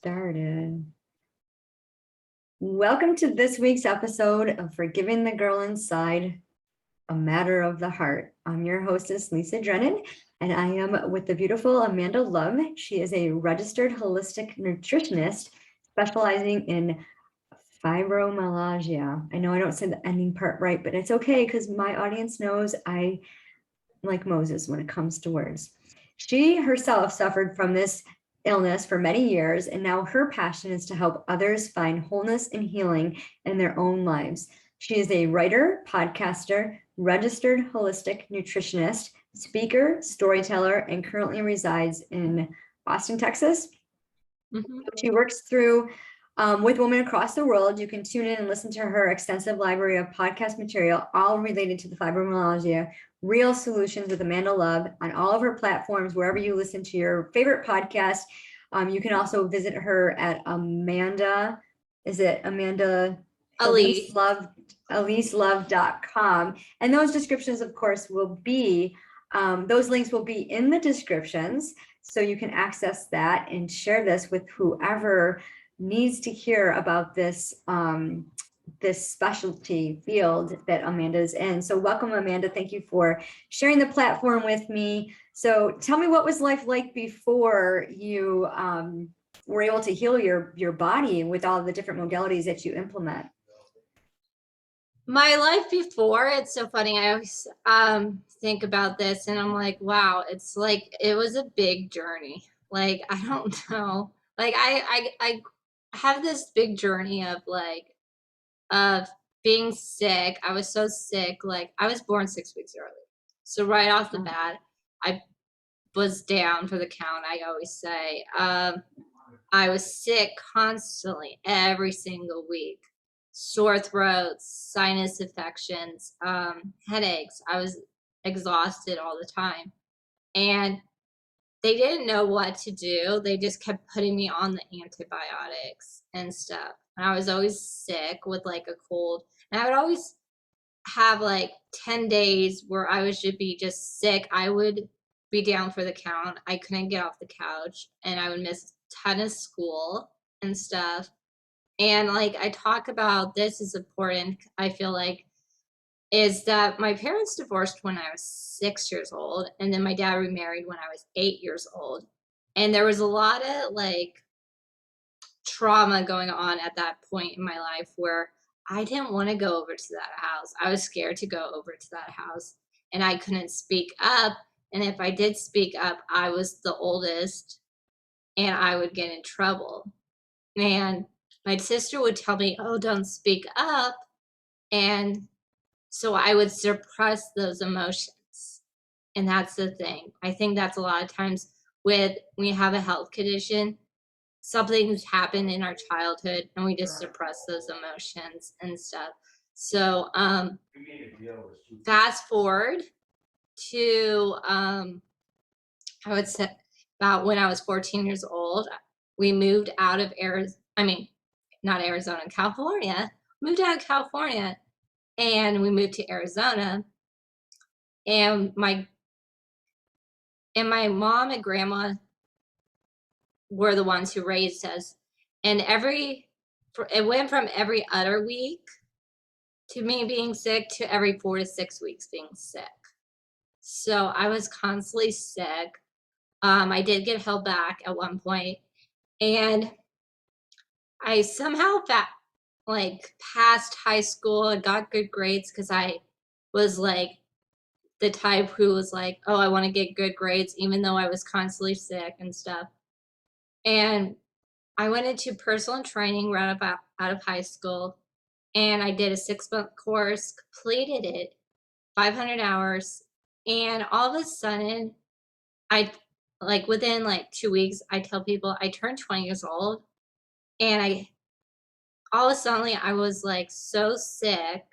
Started. Welcome to this week's episode of Forgiving the Girl Inside, a Matter of the Heart. I'm your hostess, Lisa Drennon, and I am with the beautiful Amanda Love. She is a registered holistic nutritionist specializing in fibromyalgia. I know I don't say the ending part right, but it's okay because my audience knows I like Moses when it comes to words. She herself suffered from this illness for many years, and now her passion is to help others find wholeness and healing in their own lives. She is a writer, podcaster, registered holistic nutritionist, speaker, storyteller, and currently resides in Austin, Texas. She works with women across the world. You can tune in and listen to her extensive library of podcast material, all related to the fibromyalgia, Real Solutions with Amanda Love, on all of her platforms, wherever you listen to your favorite podcast. You can also visit her at Amanda, Elise. EliseLove.com. And those descriptions, of course, will be, those links will be in the descriptions. So you can access that and share this with whoever needs to hear about this this specialty field that Amanda's in. So welcome, Amanda. Thank you for sharing the platform with me. So tell me, what was life like before you were able to heal your body with all the different modalities that you implement? My life before, it's so funny. I always think about this and I'm like, wow, it's like it was a big journey. Like, I don't know. Like I have this big journey of being sick. I was so sick. Like, I was born 6 weeks early. So right off the bat, I was down for the count, I always say. I was sick constantly every single week. Sore throats, sinus infections, headaches. I was exhausted all the time. And they didn't know what to do. They just kept putting me on the antibiotics and stuff. And I was always sick with like a cold. And I would always have like 10 days where I should be just sick. I would be down for the count. I couldn't get off the couch and I would miss a ton of school and stuff. And like, I talk about, this is important, I feel like, is that my parents divorced when I was 6 years old, and then my dad remarried when I was 8 years old. And there was a lot of like trauma going on at that point in my life where I didn't want to go over to that house. I was scared to go over to that house and I couldn't speak up. And if I did speak up, I was the oldest and I would get in trouble. And my sister would tell me, oh, don't speak up. And so I would suppress those emotions. And that's the thing. I think that's a lot of times when we have a health condition, something's happened in our childhood and we just suppress those emotions and stuff. So fast forward to I would say about when I was 14 years old, we moved out of California. Moved out of California and we moved to Arizona. And my mom and grandma were the ones who raised us. And it went from every other week to me being sick to every 4 to 6 weeks being sick. So I was constantly sick. I did get held back at one point, and I somehow passed high school and got good grades because I was like the type who was like, oh, I want to get good grades even though I was constantly sick and stuff. And I went into personal training right out of high school, and I did a 6-month course, completed it, 500 hours, and all of a sudden, within 2 weeks, I tell people I turned 20 years old, and all of a sudden I was like so sick,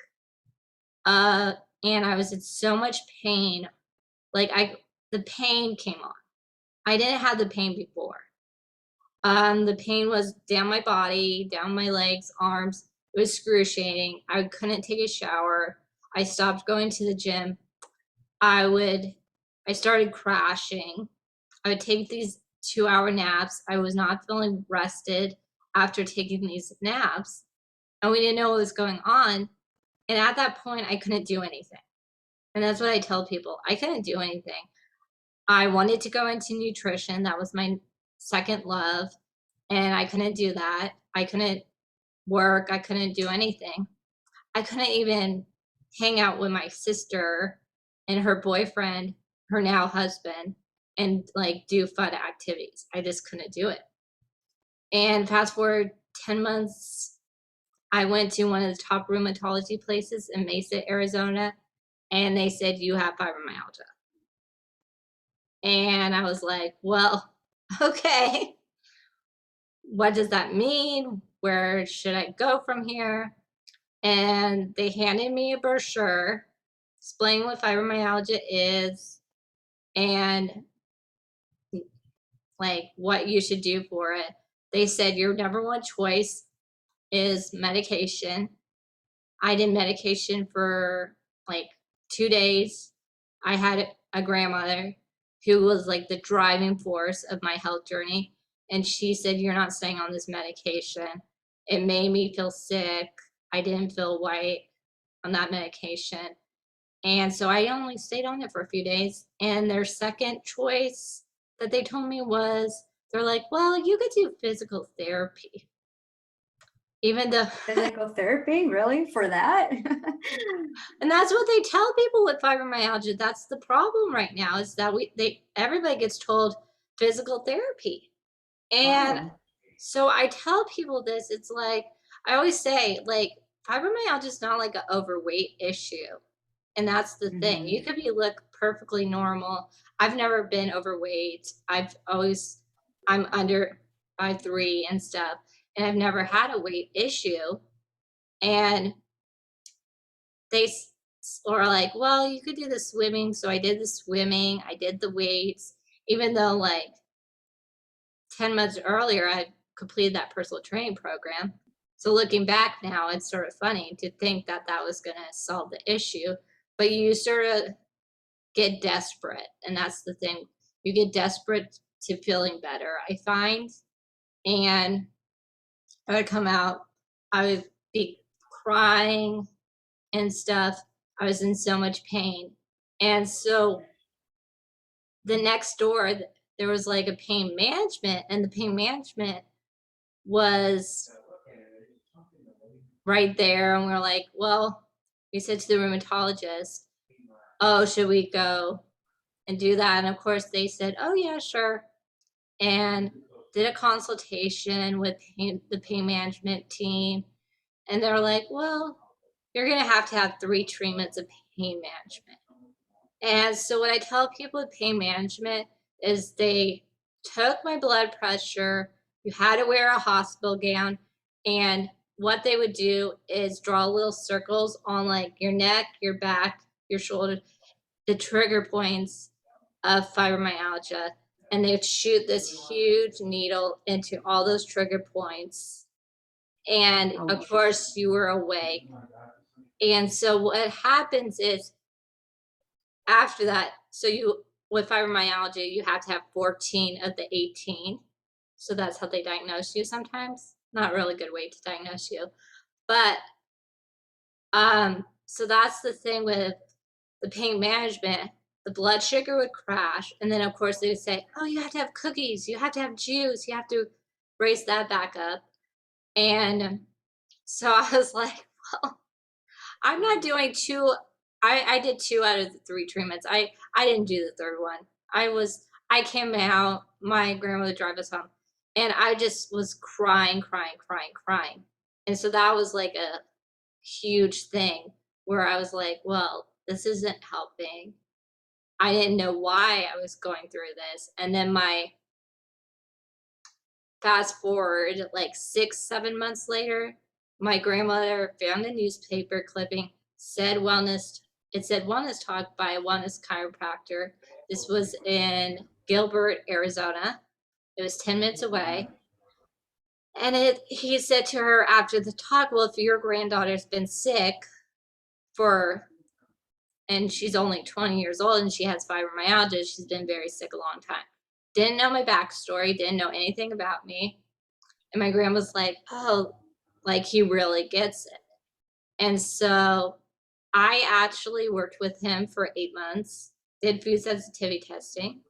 and I was in so much pain, the pain came on. I didn't have the pain before. The pain was down my body, down my legs, arms. It was excruciating. I couldn't take a shower. I stopped going to the gym. I started crashing. I would take these 2-hour naps. I was not feeling rested after taking these naps, and we didn't know what was going on. And at that point, I couldn't do anything. And that's what I tell people. I couldn't do anything. I wanted to go into nutrition. That was my second love. And I couldn't do that. I couldn't work. I couldn't do anything. I couldn't even hang out with my sister and her boyfriend, her now husband, and like do fun activities. I just couldn't do it. And fast forward 10 months, I went to one of the top rheumatology places in Mesa, Arizona, and they said, "You have fibromyalgia." And I was like, well, okay, what does that mean? Where should I go from here? And they handed me a brochure explaining what fibromyalgia is and like what you should do for it. They said your number one choice is medication. I did medication for like 2 days. I had a grandmother who was like the driving force of my health journey. And she said, "You're not staying on this medication." It made me feel sick. I didn't feel right on that medication. And so I only stayed on it for a few days. And their second choice that they told me was, they're like, "Well, you could do physical therapy." Even though Physical therapy, really, for that? and that's what they tell people with fibromyalgia. That's the problem right now is that everybody gets told physical therapy. And Wow. so I tell people this, it's like I always say, like, fibromyalgia is not like an overweight issue. And that's the thing. Hmm. You could be look perfectly normal. I've never been overweight. I'm under 5'3" and stuff, and I've never had a weight issue. And they or like, well, you could do the swimming. So I did the swimming, I did the weights, even though like 10 months earlier I completed that personal training program. So looking back now, it's sort of funny to think that that was going to solve the issue, but you sort of get desperate. And that's the thing. You get desperate to feeling better, I find. And I would come out, I would be crying and stuff. I was in so much pain. And so the next door, there was like a pain management, and the pain management was right there. And we are like, well, we said to the rheumatologist, "Oh, should we go and do that?" And of course, they said, "Oh, yeah, sure." And did a consultation with the pain management team. And they're like, "Well, you're going to have 3 treatments of pain management." And so what I tell people with pain management is they took my blood pressure, you had to wear a hospital gown, and what they would do is draw little circles on like your neck, your back, your shoulder, the trigger points of fibromyalgia, and they would shoot this huge needle into all those trigger points. And of Ouch. course, you were awake. And so what happens is after that, so you with fibromyalgia, you have to have 14 of the 18. So that's how they diagnose you sometimes. Not a really good way to diagnose you. But so that's the thing with the pain management. The blood sugar would crash. And then of course they would say, "Oh, you have to have cookies, you have to have juice, you have to raise that back up." And so I was like, well, I'm not doing two. I did 2 out of the 3 treatments. I didn't do the third one. I came out, my grandmother drive us home, and I just was crying, crying, crying, crying. And so that was like a huge thing where I was like, well, this isn't helping. I didn't know why I was going through this. And then my fast forward like 6, 7 months later, my grandmother found a newspaper clipping, said wellness. It said wellness talk by a wellness chiropractor. This was in Gilbert, Arizona. It was 10 minutes away. And he said to her after the talk, "Well, if your granddaughter's been sick for, and she's only 20 years old and she has fibromyalgia, she's been very sick a long time." didn't know my backstory, didn't know anything about me. And my grandma's like, oh, like he really gets it. And so I actually worked with him for 8 months, did food sensitivity testing.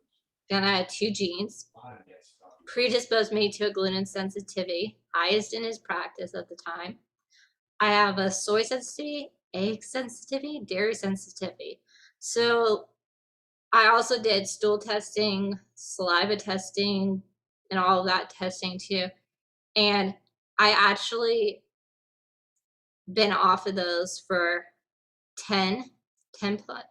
Then I had two genes, predisposed me to a gluten sensitivity, highest in his practice at the time. I have a soy sensitivity, egg sensitivity, dairy sensitivity. So I also did stool testing, saliva testing, and all of that testing too. And I actually been off of those for 10, 10 plus,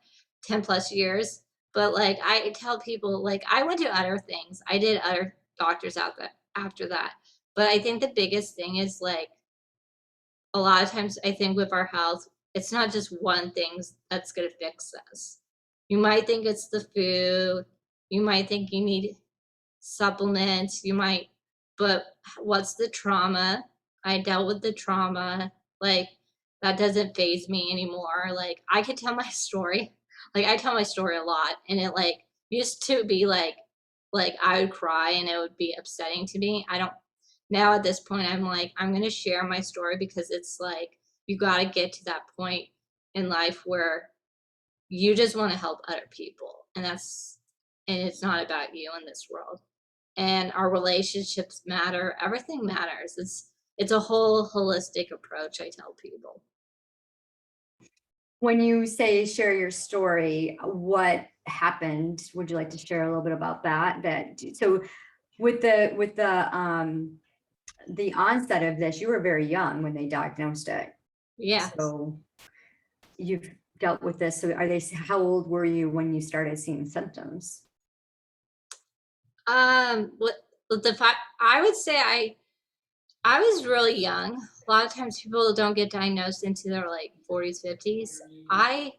10 plus years. But like I tell people, like I went to other things. I did other doctors out that after that. But I think the biggest thing is like a lot of times I think with our health, it's not just one thing that's going to fix us. You might think it's the food, you might think you need supplements, you might, but what's the trauma? I dealt with the trauma. Like that doesn't phase me anymore. Like I could tell my story. Like I tell my story a lot and it like used to be like I would cry and it would be upsetting to me. I don't now at this point I'm like I'm going to share my story because it's like you got to get to that point in life where you just want to help other people and it's not about you in this world and our relationships matter, everything matters. It's a whole holistic approach, I tell people. When you say share your story, what happened? Would you like to share a little bit about that? So with the onset of this, you were very young when they diagnosed it. Yes. So you've dealt with this. So how old were you when you started seeing symptoms? What the fact I would say I was really young. A lot of times people don't get diagnosed into their like 40s, 50s. I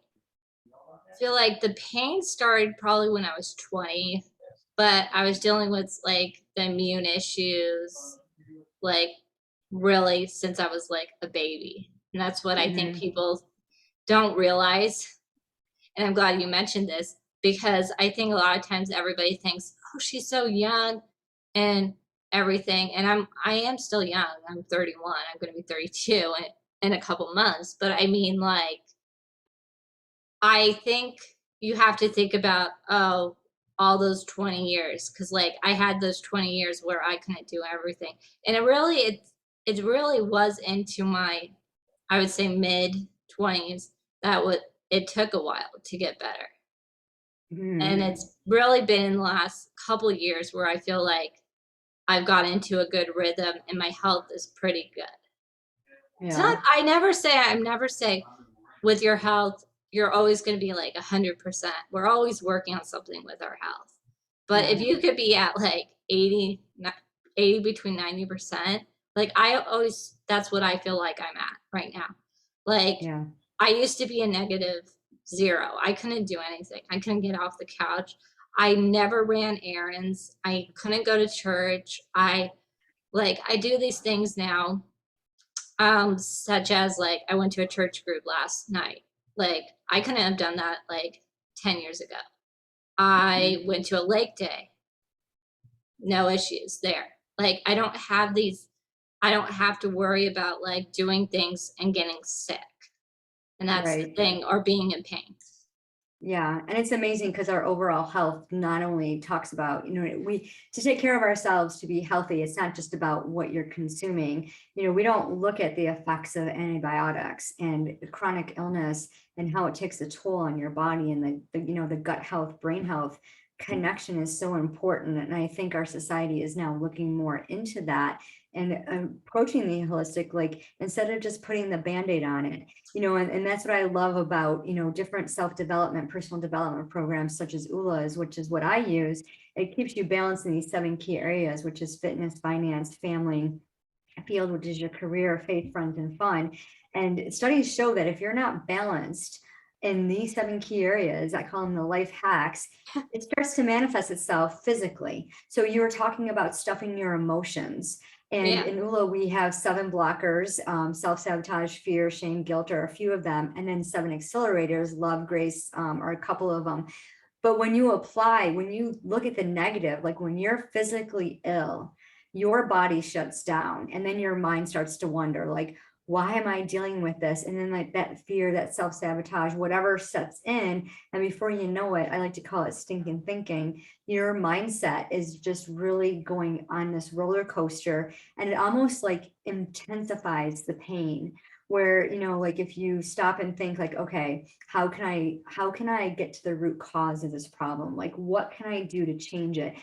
feel like the pain started probably when I was 20, but I was dealing with like the immune issues, like really since I was like a baby. And that's what I think Mhm. people don't realize. And I'm glad you mentioned this because I think a lot of times everybody thinks, oh, she's so young and everything. And I am still young. I'm 31. I'm going to be 32 in a couple months. But I mean, like, I think you have to think about, oh, all those 20 years. Cause like I had those 20 years where I couldn't do everything. And it really was into my, I would say mid 20s that would, it took a while to get better. And Mhm. it's really been in the last couple years where I feel like I've got into a good rhythm and my health is pretty good. It's not, Yeah. I'm never say with your health, you're always going to be like 100%. We're always working on something with our health. But if Yeah. you could be at like 80 between 90%, like I always, that's what I feel like I'm at right now. Like Yeah. I used to be a -0. I couldn't do anything. I couldn't get off the couch. I never ran errands. I couldn't go to church. I do these things now, such as like I went to a church group last night. Like I couldn't have done that like 10 years ago. I Mhm. went to a lake day, no issues there. Like I don't have to worry about like doing things and getting sick. And that's the Right. thing, or being in pain. Yeah, and it's amazing because our overall health not only talks about, we to take care of ourselves to be healthy, it's not just about what you're consuming. We don't look at the effects of antibiotics and chronic illness and how it takes a toll on your body and the gut health, brain health connection is so important. And I think our society is now looking more into that and approaching the holistic, like instead of just putting the band-aid on it. And that's what I love about, different self-development, personal development programs such as ULA's, which is what I use. It keeps you balanced in these 7 key areas, which is fitness, finance, family, field, which is your career, faith, friends, and fun. And studies show that if you're not balanced in these 7 key areas, I call them the life hacks, it starts to manifest itself physically. So you were talking about stuffing your emotions. And Yeah. in ULA, we have 7 blockers, self-sabotage, fear, shame, guilt are a few of them, and then 7 accelerators, love, grace, are a couple of them. But when you look at the negative, like when you're physically ill, your body shuts down and then your mind starts to wonder, like, why am I dealing with this? And then like that fear, that self-sabotage, whatever sets in. And before you know it, I like to call it stinking thinking. Your mindset is just really going on this roller coaster, and it almost like intensifies the pain, where, like if you stop and think like, okay, how can I get to the root cause of this problem? Like, what can I do to change it?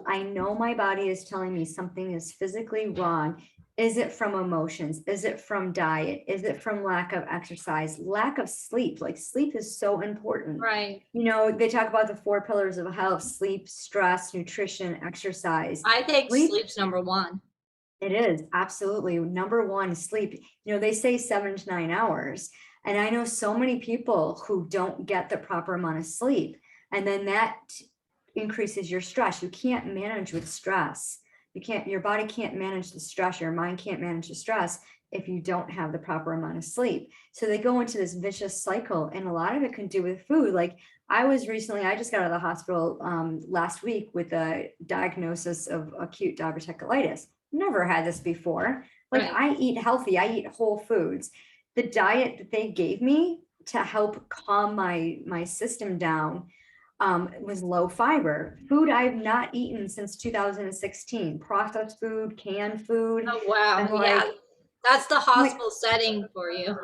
I know my body is telling me something is physically wrong. Is it from emotions? Is it from diet? Is it from lack of exercise, lack of sleep? Like, sleep is so important. Right. They talk about the 4 pillars of health: sleep, stress, nutrition, exercise. I think Sleep, sleep's number one. it is absolutely number one. Sleep. They say 7 to 9 hours. And I know so many people who don't get the proper amount of sleep. And then that increases your stress. You can't manage with stress. Your body can't manage the stress. Your mind can't manage the stress if you don't have the proper amount of sleep. So they go into this vicious cycle. And a lot of it can do with food. Like, I just got out of the hospital last week with a diagnosis of acute diverticulitis. Never had this before. Like, Right. I eat healthy, I eat whole foods. The diet that they gave me to help calm my system down was low fiber. Food I've not eaten since 2016. Processed food, canned food. Oh wow. I'm Yeah. like, That's the I'm like, hospital setting for you.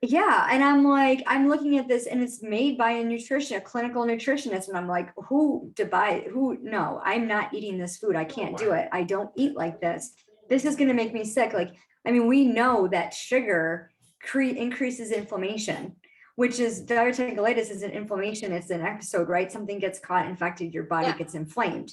yeah. And I'm like, I'm looking at this and it's made by a clinical nutritionist. And I'm like, no, I'm not eating this food. I can't do it. I don't eat like this. This is going to make me sick. Like, I mean, we know that sugar increases inflammation, which is diverticulitis is an inflammation. It's an episode, right? Something gets caught, infected, your body Yeah. gets inflamed.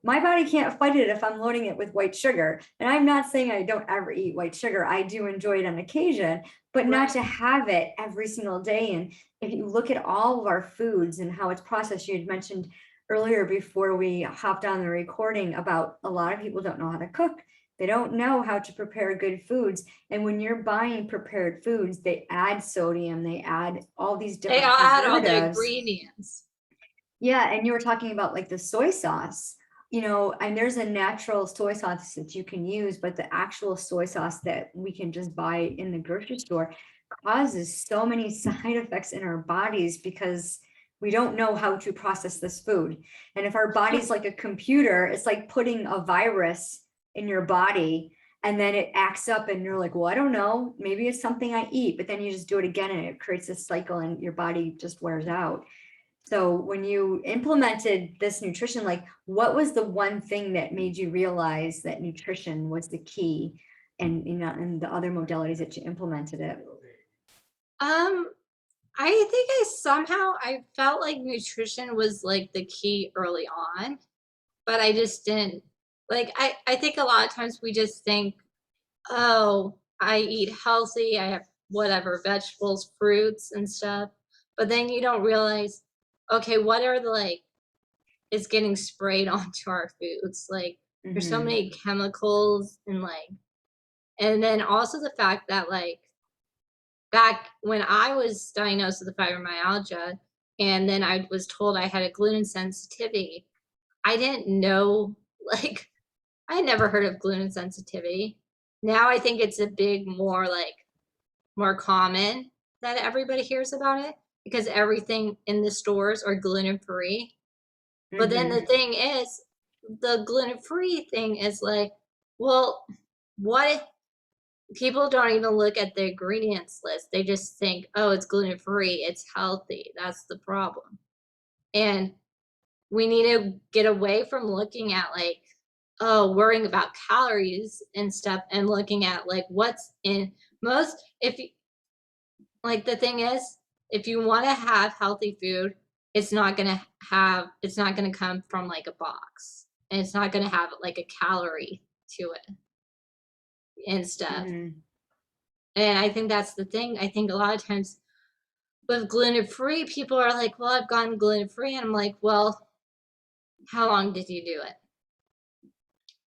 My body can't fight it if I'm loading it with white sugar. And I'm not saying I don't ever eat white sugar. I do enjoy it on occasion, but not Right. to have it every single day. And if you look at all of our foods and how it's processed, you had mentioned earlier before we hopped on the recording about a lot of people don't know how to cook. They don't know how to prepare good foods. And when you're buying prepared foods, they add sodium, they add all these They different add all the preservatives. ingredients. Yeah, and you were talking about like the soy sauce, and there's a natural soy sauce that you can use, but the actual soy sauce that we can just buy in the grocery store causes so many side effects in our bodies because we don't know how to process this food. And if our body's like a computer, it's like putting a virus in your body and then it acts up and you're like, well, I don't know, maybe it's something I eat, but then you just do it again and it creates this cycle and your body just wears out. So when you implemented this nutrition, like, what was the one thing that made you realize that nutrition was the key, and and the other modalities that you implemented it? Um, I think I felt like nutrition was like the key early on, but I just didn't like I think a lot of times we just think, oh, I eat healthy, I have whatever vegetables, fruits and stuff. But then you don't realize, okay, what are the like is getting sprayed onto our foods? Like there's so Mm-hmm. many chemicals and like and then also the fact that like back when I was diagnosed with the fibromyalgia and then I was told I had a gluten sensitivity, I didn't know like I had never heard of gluten sensitivity. Now I think it's a big more like more common that everybody hears about it because everything in the stores are gluten free. But then the Mm-hmm. thing is, the gluten free thing is like, well, what if people don't even look at the ingredients list? They just think, oh, it's gluten free, it's healthy. That's the problem. And we need to get away from looking at like, oh, worrying about calories and stuff and looking at like what's in most if you like the thing is if you want to have healthy food it's not going to come from like a box and it's not going to have like a calorie to it and stuff. Mm-hmm. And I think that's the thing. I think a lot of times with gluten free people are like, well, I've gone gluten free, and I'm like, well, how long did you do it?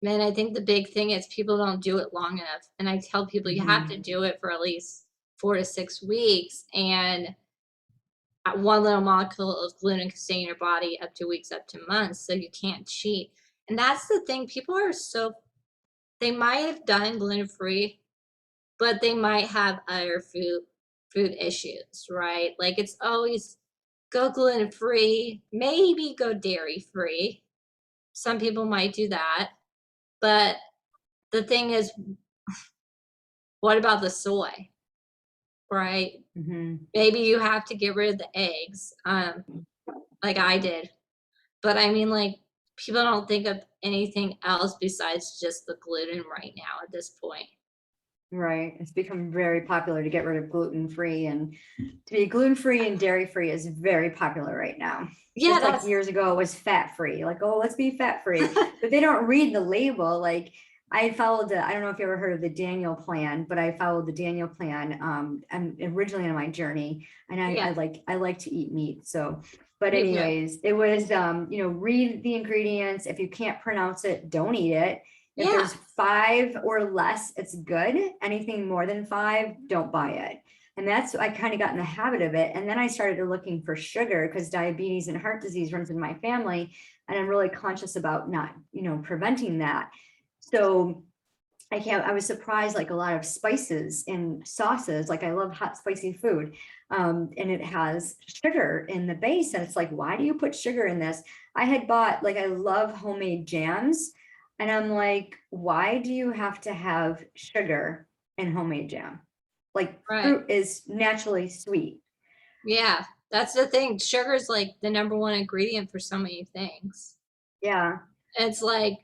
And I think the big thing is people don't do it long enough. And I tell people you have Mm-hmm. to do it for at least 4 to 6 weeks. And one little molecule of gluten can stay in your body up to weeks, up to months, so you can't cheat. And that's the thing, people are so, they might have done gluten free, but they might have other food issues, right? Like it's always go gluten free, maybe go dairy free. Some people might do that, but the thing is, what about the soy, right? Mhm. Maybe you have to get rid of the eggs, like I did. But I mean, like, people don't think of anything else besides just the gluten right now at this point. Right. It's become very popular to get rid of gluten-free, and to be gluten-free and dairy-free is very popular right now. Yeah, Just like that's years ago, it was fat-free. Like, oh, let's be fat-free. But they don't read the label. Like I followed I don't know if you ever heard of the Daniel plan, but I followed the Daniel plan and originally on my journey. And yeah, I like to eat meat. So, but me too. anyways, it was read the ingredients. If you can't pronounce it, don't eat it. If Yeah, there's 5 or less, it's good. Anything more than 5, don't buy it. And that's, I kind of got in the habit of it. And then I started looking for sugar because diabetes and heart disease runs in my family. And I'm really conscious about not, preventing that. So I was surprised, like a lot of spices and sauces, like I love hot, spicy food. And it has sugar in the base. And it's like, why do you put sugar in this? I had bought, like, I love homemade jams. And I'm like, why do you have to have sugar in homemade jam? Like, right. fruit is naturally sweet. Yeah, that's the thing. Sugar is like the number one ingredient for so many things. Yeah. It's like,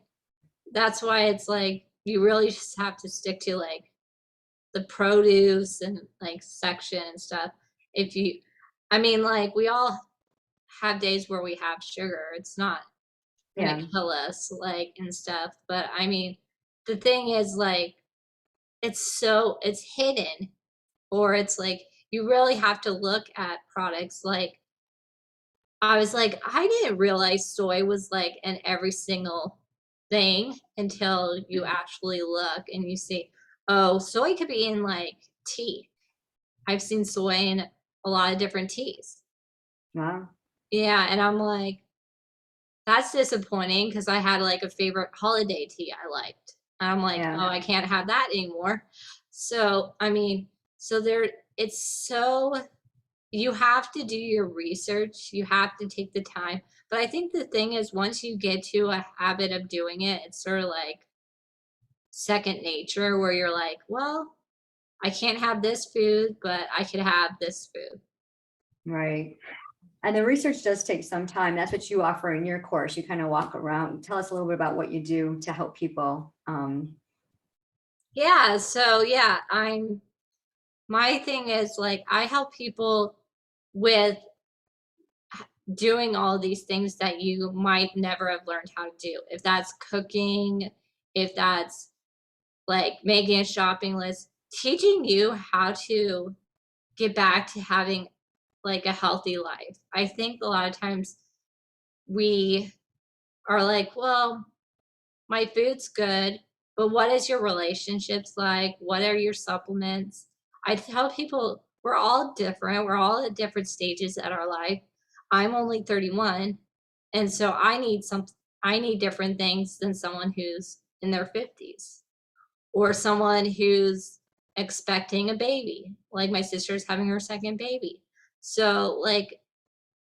that's why it's like, you really just have to stick to like the produce and like section and stuff. If you, I mean, like, we all have days where we have sugar. It's not gonna Yeah. kill us, like, and stuff. But I mean, the thing is, like, it's hidden, or it's like you really have to look at products. Like, I was like, I didn't realize soy was like in every single thing until you actually look and you see, oh, soy could be in like tea. I've seen soy in a lot of different teas. Wow. Yeah, and I'm like, that's disappointing because I had, like, a favorite holiday tea I liked, and I'm like, Yeah. "Oh, I can't have that anymore." So, I mean, so there, it's so, you have to do your research, you have to take the time, but I think the thing is once you get to a habit of doing it, it's sorta like second nature where you're like, "Well, I can't have this food, but I could have this food." Right. And the research does take some time. That's what you offer in your course. You kind of walk around. Tell us a little bit about what you do to help people. Yeah, so, yeah, my thing is, like, I help people with doing all these things that you might never have learned how to do. If that's cooking, if that's like making a shopping list, teaching you how to get back to having like a healthy life. I think a lot of times we are like, well, my food's good, but what is your relationships like? What are your supplements? I tell people we're all different. We're all at different stages at our life. I'm only 31, and so I need different things than someone who's in their 50s or someone who's expecting a baby. Like my sister's having her second baby. So like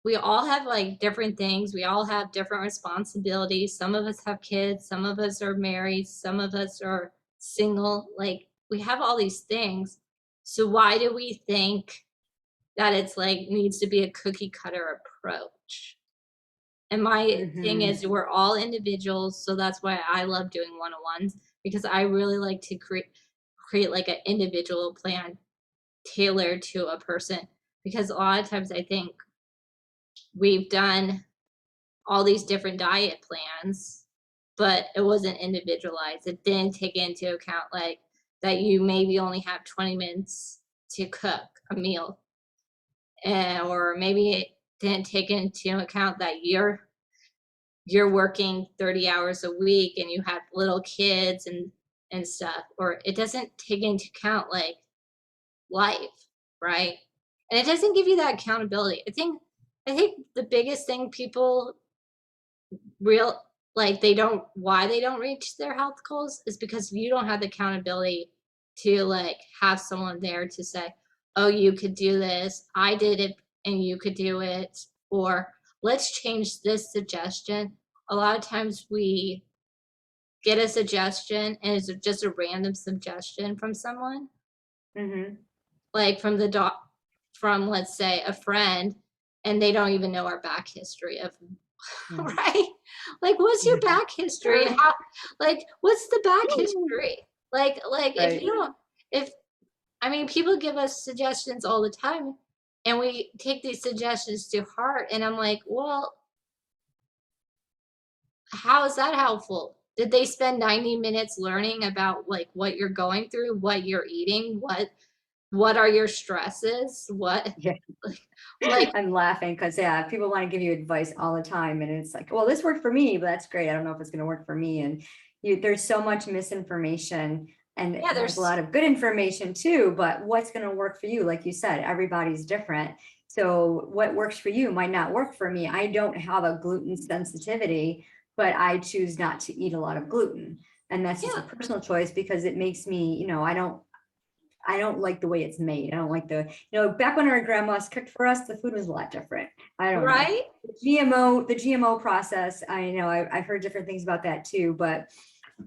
we all have like different things. We all have different responsibilities. Some of us have kids, some of us are married, some of us are single. Like we have all these things. So why do we think that it's like needs to be a cookie cutter approach? And my thing Mhm. is we're all individuals, so that's why I love doing one-on-ones because I really like to create like an individual plan tailored to a person because a lot of times I think we've done all these different diet plans, but it wasn't individualized. It didn't take into account like that you maybe only have 20 minutes to cook a meal. And, or maybe it didn't take into account that you're working 30 hours a week and you have little kids and stuff, or it doesn't take into account like life, right? and it doesn't give you that accountability. I think the biggest thing people real like they don't why they don't reach their health goals is because you don't have the accountability to like have someone there to say, oh, you could do this, I did it, and you could do it, or let's change this suggestion. A lot of times we get a suggestion and it's just a random suggestion from someone, Mm-hmm. like from the doc, from let's say a friend, and they don't even know our back history of Mm. right? Like, what's your Yeah. back history? How, like, what's the back history? Like if Right. you don't, if I mean, people give us suggestions all the time, and we take these suggestions to heart. And I'm like, well, how is that helpful? Did they spend 90 minutes learning about like what you're going through, what you're eating, what are your stresses, what Yeah. like I'm laughing because yeah, people want to give you advice all the time, and it's like, well, this worked for me, but that's great. I don't know if it's going to work for me. And there's so much misinformation, and yeah, there's a there's lot of good information too. But what's going to work for you? Like you said, everybody's different. So what works for you might not work for me. I don't have a gluten sensitivity, but I choose not to eat a lot of gluten, and that's just a yeah, personal choice because it makes me, I don't like the way it's made. I don't like back when our grandmas cooked for us, the food was a lot different. I don't know. right? The GMO process, I know I've heard different things about that too, but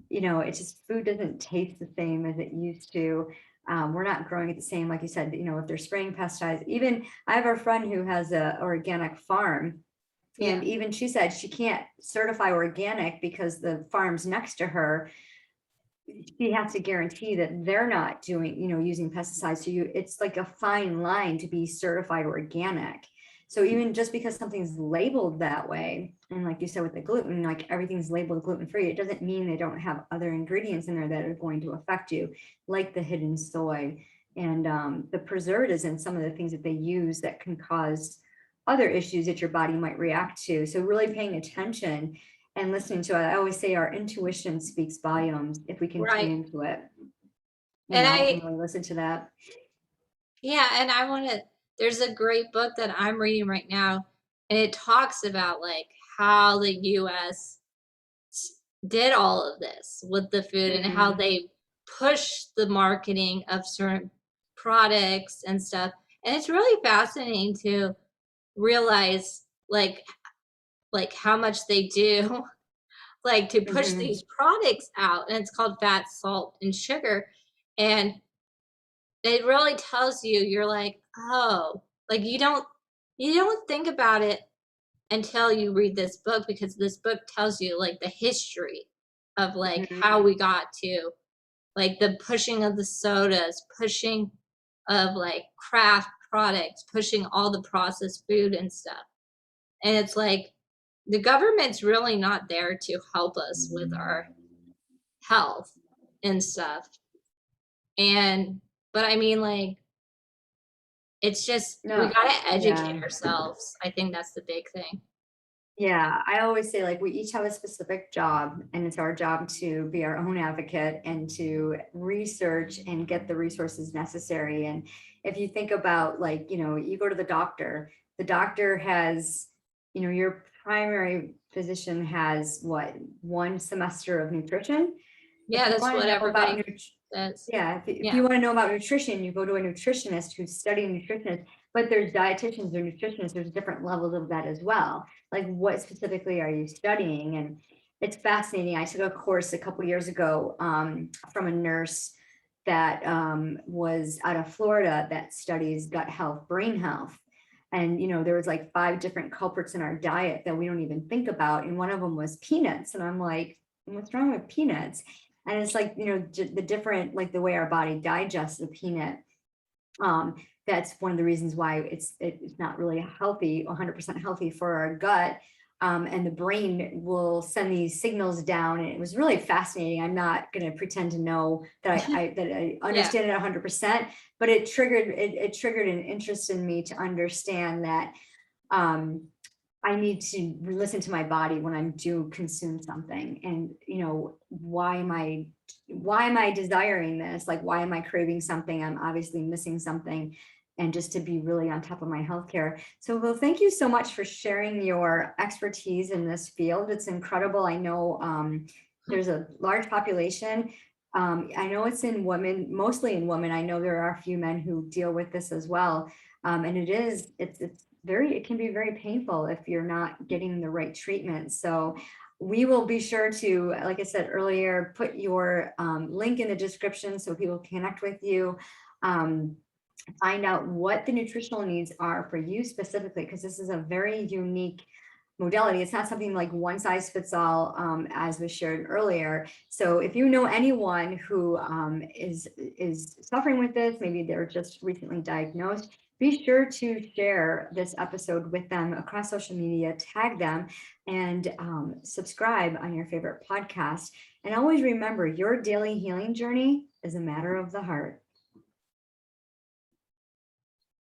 it's just food doesn't taste the same as it used to. We're not growing it the same, like you said, if they're spraying pesticides. Even I have a friend who has a organic farm, Yeah, and even she said she can't certify organic because the farms next to her, she has to guarantee that they're not doing, using pesticides. So it's like a fine line to be certified organic. So even just because something's labeled that way, and like you said with the gluten, like everything's labeled gluten free, it doesn't mean they don't have other ingredients in there that are going to affect you, like the hidden soy and the preservatives and some of the things that they use that can cause other issues that your body might react to. So really paying attention and listening to it. I always say our intuition speaks volumes if we can tune right. into it, And and I really listen to that. Yeah, and I want to there's a great book that I'm reading right now, and it talks about like how the US did all of this with the food and how Mm-hmm. they push the marketing of certain products and stuff. And it's really fascinating to realize like how much they do like to push Mm-hmm. these products out, and it's called fat, salt, and sugar. And it really tells you, you're like, oh, like you don't think about it until you read this book, because this book tells you like the history of like Mm-hmm. how we got to like the pushing of the sodas, pushing of like craft products, pushing all the processed food and stuff. And it's like the government's really not there to help us with our health and stuff. And but I mean like it's just we No, gotta yeah. educate ourselves. I think that's the big thing. Yeah, I always say like we each have a specific job, and it's our job to be our own advocate and to research and get the resources necessary. And if you think about like, you go to the doctor has, your primary physician has what, 1 semester of nutrition. If Yeah, you that's want to what know about everybody says. yeah, if Yeah. you want to know about nutrition, you go to a nutritionist who's studying nutritionist, but there's dietitians or nutritionists, there's different levels of that as well. Like what specifically are you studying? And it's fascinating. I took a course a couple years ago from a nurse that was out of Florida that studies gut health, brain health. And there was like 5 different culprits in our diet that we don't even think about. And one of them was peanuts. And I'm like, what's wrong with peanuts? And it's like, the different, like the way our body digests the peanut. Um, that's one of the reasons why it's not really healthy, 100% healthy for our gut. And the brain will send these signals down. And it was really fascinating. I'm not going to pretend to know that I Yeah. understand it 100%, but it triggered an interest in me to understand that um, I need to listen to my body when I do consume something. And, why am I desiring this? Like, why am I craving something? I'm obviously missing something. and just to be really on top of my healthcare. So, well, thank you so much for sharing your expertise in this field. It's incredible. I know there's a large population. I know it's in women, mostly in women. I know there are a few men who deal with this as well. And it can be very painful if you're not getting the right treatment. So we will be sure to, like I said earlier, put your link in the description so people can connect with you. Find out what the nutritional needs are for you specifically, because this is a very unique modality. It's not something like one size fits all, as was shared earlier. So if you know anyone who is suffering with this, maybe they're just recently diagnosed, be sure to share this episode with them across social media, tag them, and subscribe on your favorite podcast. And always remember, your daily healing journey is a matter of the heart.